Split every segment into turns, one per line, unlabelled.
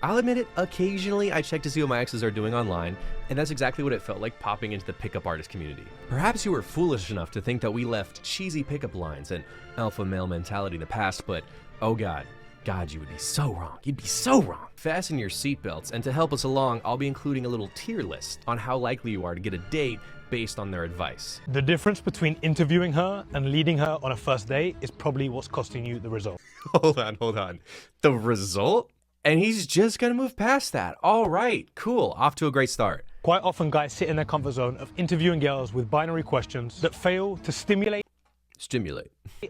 I'll admit it, occasionally I check to see what my exes are doing online, and that's exactly what it felt like popping into the pickup artist community. Perhaps you were foolish enough to think that we left cheesy pickup lines and alpha male mentality in the past, but oh God, you would be so wrong. You'd be so wrong. Fasten your seatbelts, and to help us along, I'll be including a little tier list on how likely you are to get a date based on their advice.
The difference between interviewing her and leading her on a first date is probably what's costing you the result.
Hold on. The result? And he's just gonna move past that. All right, cool, off to a great start.
Quite often guys sit in their comfort zone of interviewing girls with binary questions that fail to stimulate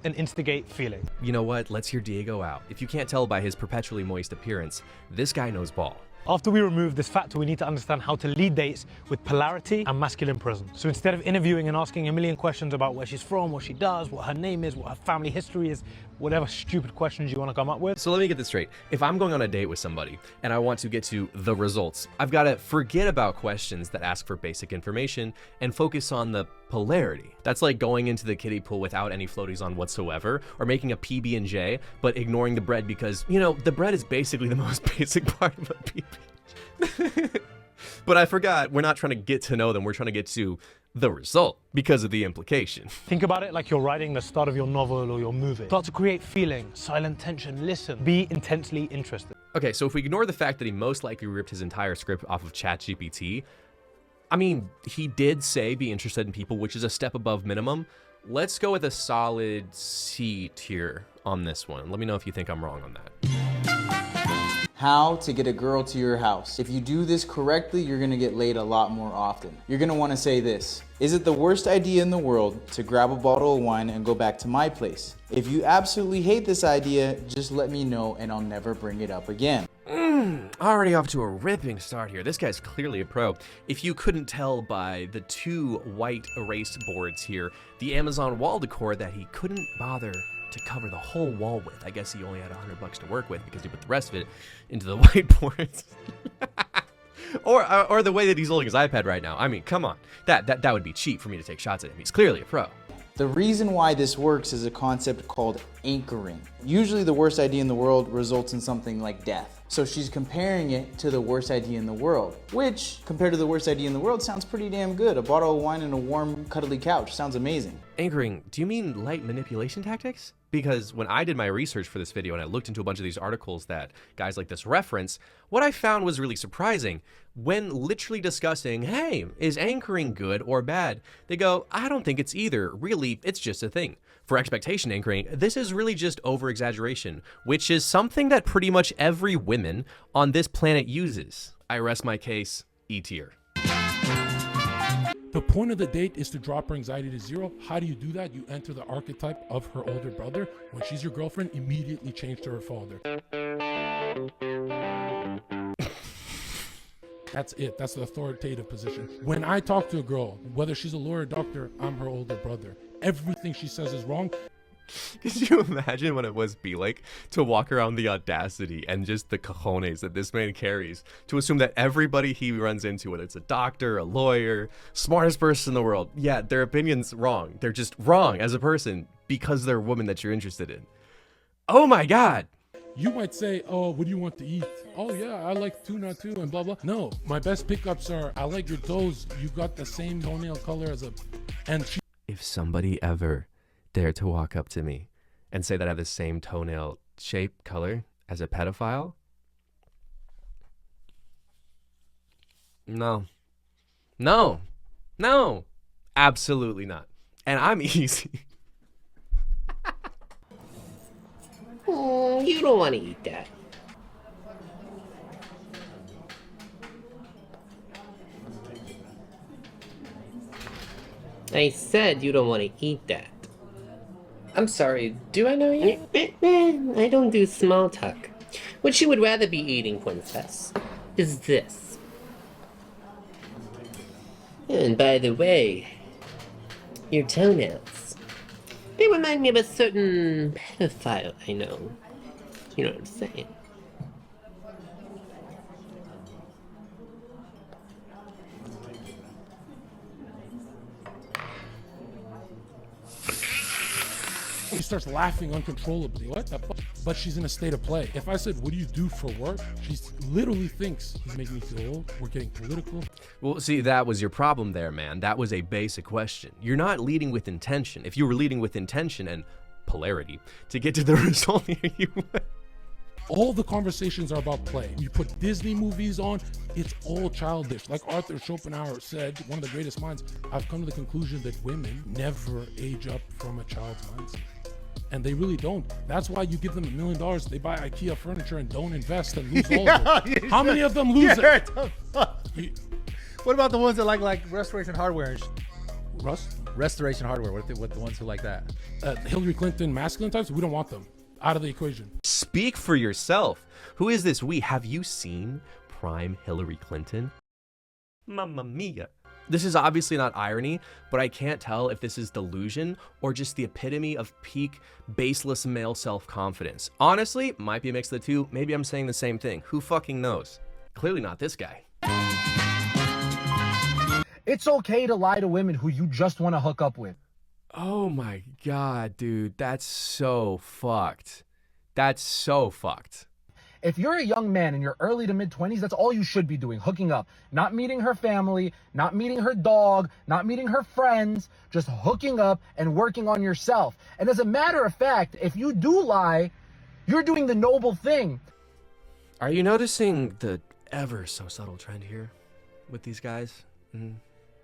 and instigate feeling.
You know what? Let's hear Diego out. If you can't tell by his perpetually moist appearance, this guy knows ball.
After we remove this factor, we need to understand how to lead dates with polarity and masculine presence. So instead of interviewing and asking a million questions about where she's from, what she does, what her name is, what her family history is, whatever stupid questions you want to come up with.
So let me get this straight. If I'm going on a date with somebody and I want to get to the results, I've got to forget about questions that ask for basic information and focus on the polarity. That's like going into the kiddie pool without any floaties on whatsoever, or making a PB&J but ignoring the bread because, you know, the bread is basically the most basic part of a PB. But I forgot, we're not trying to get to know them, we're trying to get to the result because of the implication.
Think about it like you're writing the start of your novel or your movie. Start to create feeling, silent tension, listen, be intensely interested.
Okay, so if we ignore the fact that he most likely ripped his entire script off of ChatGPT, I mean, he did say be interested in people, which is a step above minimum. Let's go with a solid C tier on this one. Let me know if you think I'm wrong on that.
How to get a girl to your house. If you do this correctly, you're gonna get laid a lot more often. You're gonna wanna say this: is it the worst idea in the world to grab a bottle of wine and go back to my place? If you absolutely hate this idea, just let me know and I'll never bring it up again.
Already off to a ripping start here. This guy's clearly a pro. If you couldn't tell by the two white erase boards here, the Amazon wall decor that he couldn't bother to cover the whole wall with. I guess he only had $100 to work with because he put the rest of it into the whiteboards. or the way that he's holding his iPad right now. I mean, come on. That would be cheap for me to take shots at him. He's clearly a pro.
The reason why this works is a concept called anchoring. Usually the worst idea in the world results in something like death. So she's comparing it to the worst idea in the world, which, compared to the worst idea in the world, sounds pretty damn good. A bottle of wine and a warm, cuddly couch sounds amazing.
Anchoring, do you mean light manipulation tactics? Because when I did my research for this video and I looked into a bunch of these articles that guys like this reference, what I found was really surprising. When literally discussing, hey, is anchoring good or bad? They go, I don't think it's either. Really, it's just a thing. For expectation anchoring, this is really just over-exaggeration, which is something that pretty much every woman on this planet uses. I rest my case, E tier.
The point of the date is to drop her anxiety to zero. How do you do that? You enter the archetype of her older brother. When she's your girlfriend, immediately change to her father. That's it. That's the authoritative position. When I talk to a girl, whether she's a lawyer or doctor, I'm her older brother. Everything she says is wrong.
Could you imagine what it must be like to walk around the audacity and just the cojones that this man carries to assume that everybody he runs into, whether it's a doctor, a lawyer, smartest person in the world, yeah, their opinion's wrong. They're just wrong as a person because they're a woman that you're interested in. Oh my God.
You might say, oh, what do you want to eat? Oh yeah, I like tuna too and blah, blah. No, my best pickups are, I like your toes. You got the same toenail color as a, and she.
If somebody ever dare to walk up to me and say that I have the same toenail shape, color as a pedophile, no, absolutely not. And I'm easy.
Oh, you don't want to eat that. I said you don't want to eat that. I'm sorry, do I know you? I don't do small talk. What you would rather be eating, princess, is this. And by the way, your toenails, they remind me of a certain pedophile I know. You know what I'm saying?
starts laughing uncontrollably. What the fuck? But she's in a state of play. If I said, what do you do for work? She literally thinks he's making me feel old. We're getting political.
Well, see, that was your problem there, man. That was a basic question. You're not leading with intention. If you were leading with intention and polarity to get to the result here, you would.
All the conversations are about play. You put Disney movies on, it's all childish. Like Arthur Schopenhauer said, one of the greatest minds, I've come to the conclusion that women never age up from a child's mindset. And they really don't. That's why you give them $1 million, they buy IKEA furniture and don't invest and lose all of it. How many of them lose it?
What about the ones that like restoration hardware?
Russ?
Restoration hardware. What the ones who like that?
Hillary Clinton masculine types, we don't want them. Out of the equation.
Speak for yourself. Who is this we? Have you seen prime Hillary Clinton? Mamma mia. This is obviously not irony, but I can't tell if this is delusion or just the epitome of peak baseless male self-confidence. Honestly, might be a mix of the two. Maybe I'm saying the same thing. Who fucking knows? Clearly not this guy.
It's okay to lie to women who you just want to hook up with.
Oh my god, dude, that's so fucked. That's so fucked.
If you're a young man in your early to mid-20s, that's all you should be doing, hooking up. Not meeting her family, not meeting her dog, not meeting her friends, just hooking up and working on yourself. And as a matter of fact, if you do lie, you're doing the noble thing.
Are you noticing the ever so subtle trend here with these guys?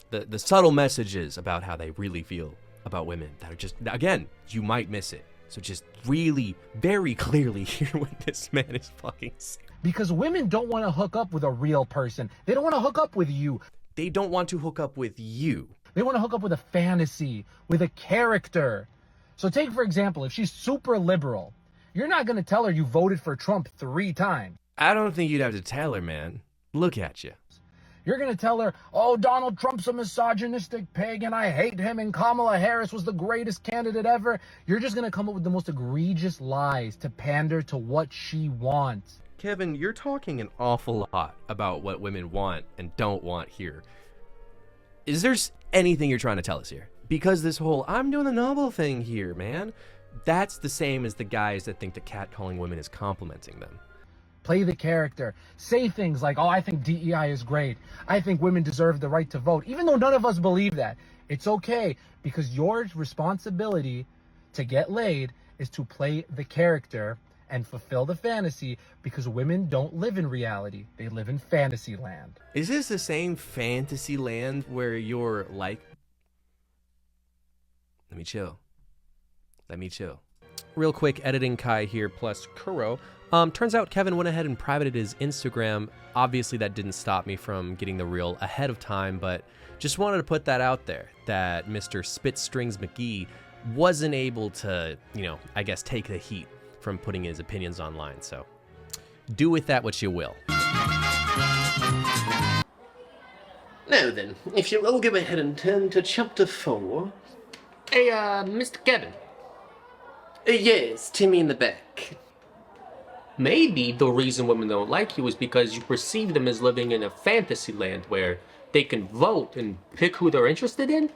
The subtle messages about how they really feel about women that are just, again, you might miss it. So just really, very clearly hear what this man is fucking saying.
Because women don't want to hook up with a real person. They don't want to hook up with you.
They don't want to hook up with you.
They want to hook up with a fantasy, with a character. So take, for example, if she's super liberal, you're not going to tell her you voted for Trump 3 times.
I don't think you'd have to tell her, man. Look at you.
You're going to tell her, oh, Donald Trump's a misogynistic pig and I hate him and Kamala Harris was the greatest candidate ever. You're just going to come up with the most egregious lies to pander to what she wants.
Kevin, you're talking an awful lot about what women want and don't want here. Is there anything you're trying to tell us here? Because this whole, I'm doing the noble thing here, man, that's the same as the guys that think the catcalling women is complimenting them.
Play the character. Say things like, oh, I think DEI is great. I think women deserve the right to vote. Even though none of us believe that. It's okay, because your responsibility to get laid is to play the character and fulfill the fantasy, because women don't live in reality. They live in fantasy land.
Is this the same fantasy land where you're like, let me chill. Real quick, editing Kai here plus Kuro. Turns out Kevin went ahead and privated his Instagram. Obviously that didn't stop me from getting the reel ahead of time, but just wanted to put that out there, that Mr. Spitstrings McGee wasn't able to, I guess take the heat from putting his opinions online. So do with that what you will.
Now then, if you'll all go ahead and turn to chapter 4. Hey, Mr. Kevin. Yes, Timmy in the back. Maybe the reason women don't like you is because you perceive them as living in a fantasy land where they can vote and pick who they're interested in?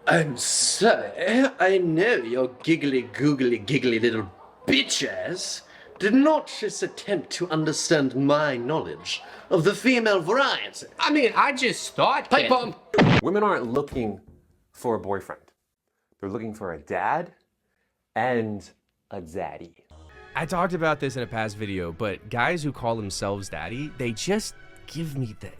I'm sorry, I know your giggly little bitch-ass did not just attempt to understand my knowledge of the female variety. I mean, I just thought
Pipe bomb! Women aren't looking for a boyfriend. They're looking for a dad and a daddy.
I talked about this in a past video, but guys who call themselves daddy, they just give me the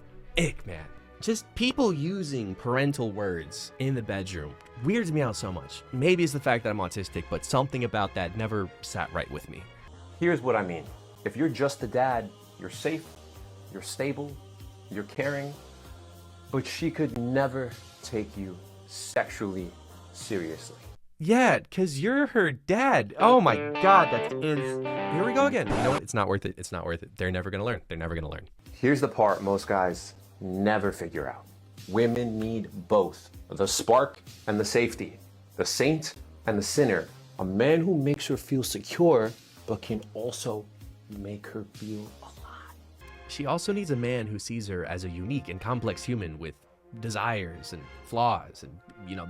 ick, man. Just people using parental words in the bedroom weirds me out so much. Maybe it's the fact that I'm autistic, but something about that never sat right with me.
Here's what I mean. If you're just a dad, you're safe, you're stable, you're caring, but she could never take you sexually seriously.
Yeah, because you're her dad. Oh my god, that is... Here we go again. You know what? It's not worth it. It's not worth it. They're never going to learn. They're never going to learn.
Here's the part most guys never figure out. Women need both. The spark and the safety. The saint and the sinner. A man who makes her feel secure, but can also make her feel alive.
She also needs a man who sees her as a unique and complex human with desires and flaws and,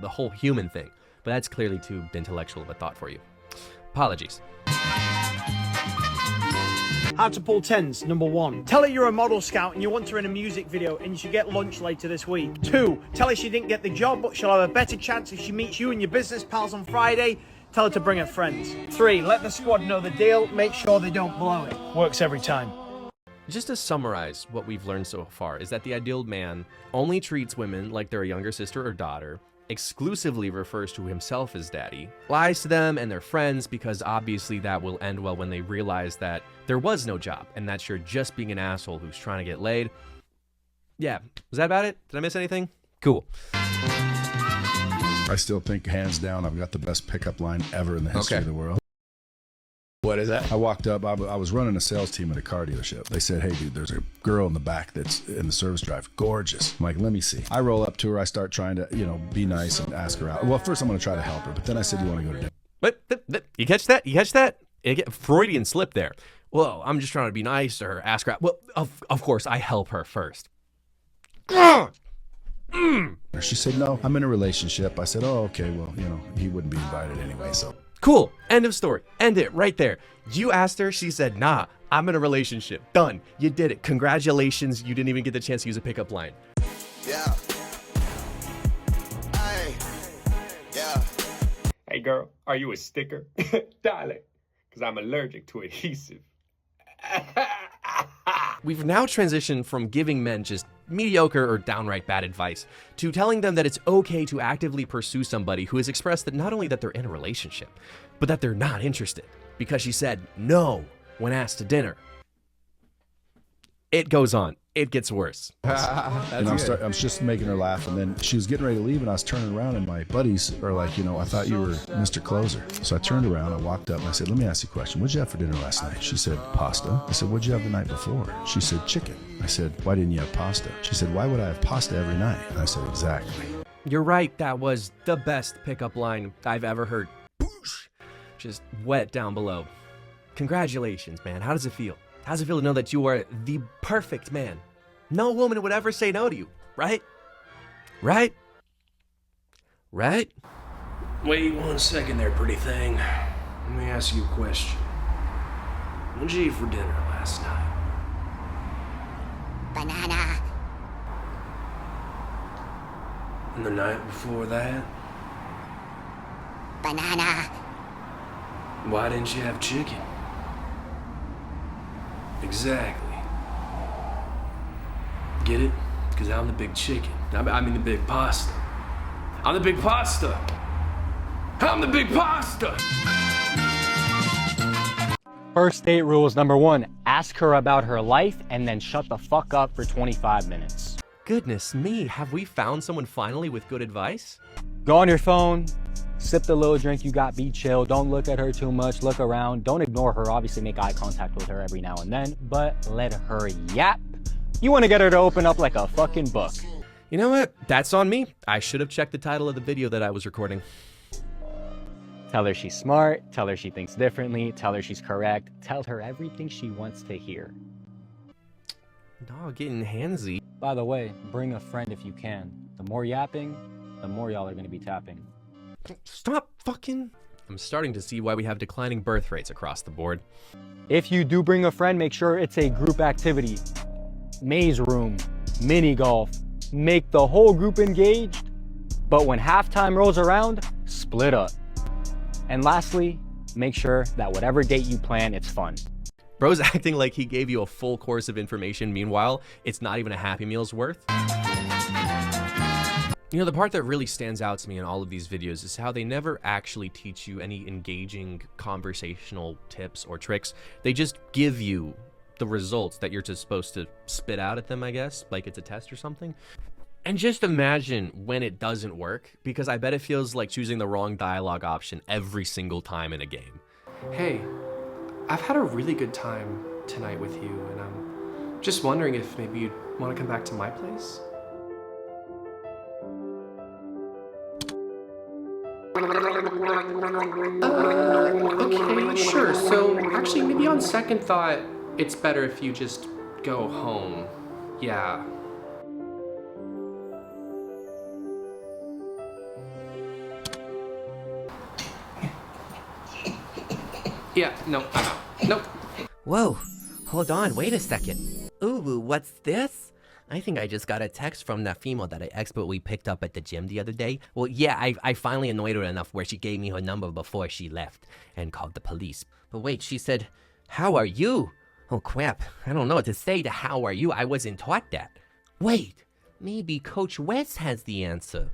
the whole human thing. but that's clearly too intellectual of a thought for you. Apologies.
How to pull tens, number 1. Tell her you're a model scout and you want her in a music video and you should get lunch later this week. 2. Tell her she didn't get the job but she'll have a better chance if she meets you and your business pals on Friday. Tell her to bring her friends. 3. Let the squad know the deal, make sure they don't blow it. Works every time.
Just to summarize what we've learned so far is that the ideal man only treats women like they're a younger sister or daughter, exclusively refers to himself as daddy, lies to them and their friends because obviously that will end well when they realize that there was no job and that you're just being an asshole who's trying to get laid. Yeah, was that about it? Did I miss anything? Cool.
I still think, hands down, I've got the best pickup line ever in the history of the world.
What is that?
I walked up, I was running a sales team at a car dealership. They said, hey dude, there's a girl in the back that's in the service drive. Gorgeous. I'm like, let me see. I roll up to her, I start trying to, be nice and ask her out. Well, first I'm gonna try to help her, but then I said, you wanna go to dinner?
But you catch that? You catch that? Freudian slip there. Well, I'm just trying to be nice or ask her out. Well, of course, I help her first.
She said, no, I'm in a relationship. I said, oh, okay, well, he wouldn't be invited anyway, so.
Cool. End of story. End it right there. You asked her, she said, nah, I'm in a relationship. Done. You did it. Congratulations. You didn't even get the chance to use a pickup line.
Yeah. Yeah.
Hey girl, are you a sticker? Darling, because I'm allergic to adhesive.
We've now transitioned from giving men just mediocre or downright bad advice to telling them that it's okay to actively pursue somebody who has expressed that not only that they're in a relationship, but that they're not interested because she said no when asked to dinner. It goes on. It gets worse.
And I'm just making her laugh, and then she was getting ready to leave, and I was turning around, and my buddies are like, I thought you were Mr. Closer. So I turned around, I walked up, and I said, let me ask you a question. What'd you have for dinner last night? She said, pasta. I said, what'd you have the night before? She said, chicken. I said, why didn't you have pasta? She said, why would I have pasta every night? And I said, exactly.
You're right. That was the best pickup line I've ever heard. Boosh! Just wet down below. Congratulations, man. How does it feel? How does it feel to know that you are the perfect man? No woman would ever say no to you, right? Right? Right?
Wait 1 second there, pretty thing. Let me ask you a question. What'd you eat for dinner last night?
Banana.
And the night before that?
Banana.
Why didn't you have chicken? Exactly. Get it? Because I'm the big chicken. I mean the big pasta. I'm the big pasta. I'm the big pasta.
First date rules. Number 1, ask her about her life and then shut the fuck up for 25 minutes.
Goodness me, have we found someone finally with good advice?
Go on your phone, sip the little drink you got, be chill. Don't look at her too much, look around. Don't ignore her, obviously make eye contact with her every now and then, but let her yap. You want to get her to open up like a fucking book.
You know what? That's on me. I should have checked the title of the video that I was recording.
Tell her she's smart, tell her she thinks differently, tell her she's correct, tell her everything she wants to hear.
No, getting handsy.
By the way, bring a friend if you can. The more yapping, the more y'all are going to be tapping.
Stop fucking... I'm starting to see why we have declining birth rates across the board.
If you do bring a friend, make sure it's a group activity. Maze room, mini golf, make the whole group engaged, but when halftime rolls around, split up. And lastly, make sure that whatever date you plan, it's fun.
Bro's acting like he gave you a full course of information. Meanwhile, it's not even a Happy Meal's worth. You know, the part that really stands out to me in all of these videos is how they never actually teach you any engaging conversational tips or tricks. They just give you the results that you're just supposed to spit out at them, I guess, like it's a test or something. And just imagine when it doesn't work, because I bet it feels like choosing the wrong dialogue option every single time in a game.
Hey, I've had a really good time tonight with you, and I'm just wondering if maybe you'd want to come back to my place? Okay, sure. So, actually, maybe on second thought, it's better if you just go home. Yeah. Yeah, no, I'm out. Nope.
Whoa, hold on, wait a second. Ooh, what's this? I think I just got a text from that female that I expertly picked up at the gym the other day. Well, yeah, I finally annoyed her enough where she gave me her number before she left and called the police. But wait, she said, "How are you?" Oh crap, I don't know what to say to "how are you." I wasn't taught that. Wait, maybe Coach Wes has the answer.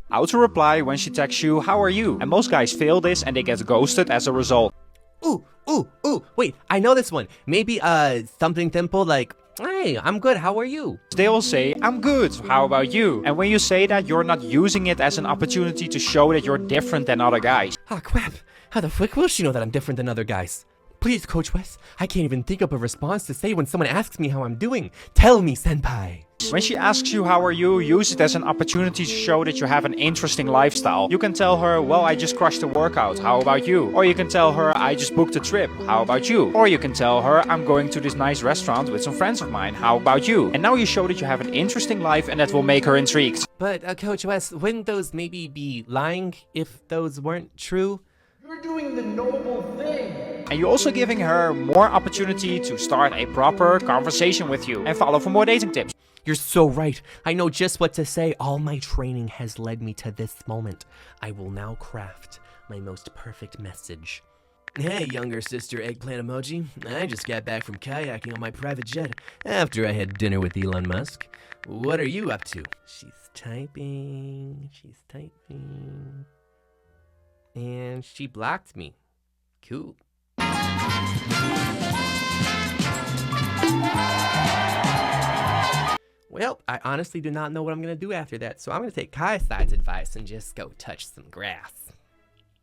How to reply when she texts you, "How are you?" And most guys fail this and they get ghosted as a result.
Ooh, wait, I know this one. Maybe, something simple like, "Hey, I'm good, how are you?"
They'll say, "I'm good, how about you?" And when you say that, you're not using it as an opportunity to show that you're different than other guys.
Ah, crap. How the frick will she know that I'm different than other guys? Please, Coach Wes, I can't even think of a response to say when someone asks me how I'm doing. Tell me, senpai.
When she asks you how are you, use it as an opportunity to show that you have an interesting lifestyle. You can tell her, "Well, I just crushed a workout, how about you?" Or you can tell her, "I just booked a trip, how about you?" Or you can tell her, "I'm going to this nice restaurant with some friends of mine, how about you?" And now you show that you have an interesting life and that will make her intrigued.
But, Coach Wes, wouldn't those maybe be lying if those weren't true?
You're doing the noble thing.
And you're also giving her more opportunity to start a proper conversation with you and follow for more dating tips.
You're so right. I know just what to say. All my training has led me to this moment. I will now craft my most perfect message. Hey, younger sister eggplant emoji. I just got back from kayaking on my private jet after I had dinner with Elon Musk. What are you up to? She's typing. And she blocked me. Cool. Well, I honestly do not know what I'm going to do after that, so I'm going to take KaiAside's advice and just go touch some grass.